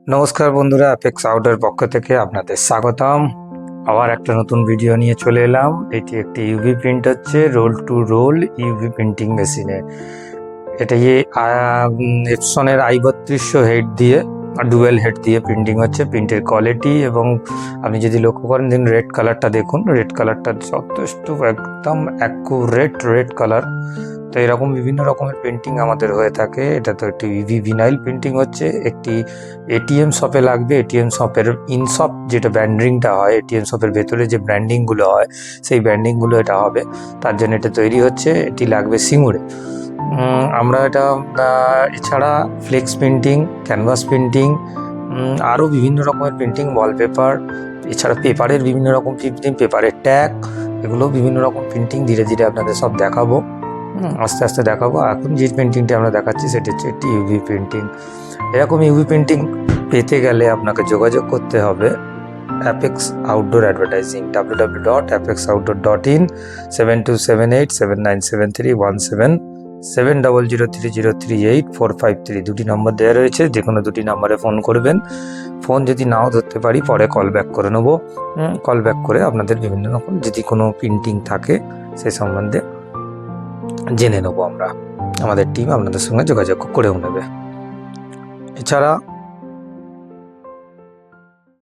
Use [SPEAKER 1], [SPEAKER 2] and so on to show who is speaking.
[SPEAKER 1] নমস্কার বন্ধুরা, অ্যাপেক্স আউটের পক্ষ থেকে আপনাদের স্বাগতম। আবার একটা নতুন ভিডিও নিয়ে চলে এলাম। এটি একটি ইউভি প্রিন্ট হচ্ছে, roll to roll UV printing মেশিনে। এটা এপসনের i3200 হেড দিয়ে ডুয়েল হেড দিয়ে প্রিন্টিং হচ্ছে। প্রিন্টের কোয়ালিটি এবং আপনি যদি লক্ষ্য করেন দিন রেড কালারটা দেখুন, রেড কালারটা যথেষ্ট একদম অ্যাকুরেট রেড কালার। তো এরকম বিভিন্ন রকমের প্রিন্টিং আমাদের হয়ে থাকে। এটা তো একটি ইভি ভিনাইল প্রিন্টিং হচ্ছে। একটি এটিএম শপে লাগবে, এটিএম শপের ইনশপ যেটা ব্র্যান্ডিংটা হয়, এটিএম শপের ভেতরে যে ব্র্যান্ডিংগুলো হয় সেই ব্র্যান্ডিংগুলো এটা হবে, তার জন্য এটা তৈরি হচ্ছে। এটি লাগবে সিঙ্গুরে। আমরা এটা এছাড়া ফ্লেক্স প্রিন্টিং, ক্যানভাস প্রিন্টিং, আরও বিভিন্ন রকমের প্রিন্টিং, ওয়ালপেপার, এছাড়া পেপারের বিভিন্ন রকম প্রিন্টিং, পেপারের ট্যাগ, এগুলো বিভিন্ন রকম প্রিন্টিং ধীরে ধীরে আপনাদের সব দেখাবো। আস্তে আস্তে দেখাবো। এখন যে প্রিন্টিংটি আমরা দেখাচ্ছি সেটি হচ্ছে একটি ইউভি প্রিন্টিং। এরকম ইউভি প্রিন্টিং পেতে গেলে আপনাকে যোগাযোগ করতে হবে অ্যাপেক্স আউটডোর অ্যাডভার্টাইজিং, www.apexoutdoor.in, 7278797317, 7003038453 দুটি নম্বর দেওয়া রয়েছে। যে কোনো দুটি নম্বরে ফোন করবেন। ফোন যদি নাও ধরতে পারি পরে কল ব্যাক করে নেবো। কল ব্যাক করে আপনাদের বিভিন্ন রকম যদি কোনো প্রিন্টিং থাকে সে সম্বন্ধে জেনে নেবো আমরা। আমাদের টিম আপনাদের সঙ্গে যোগাযোগ করেও নেবে। এছাড়া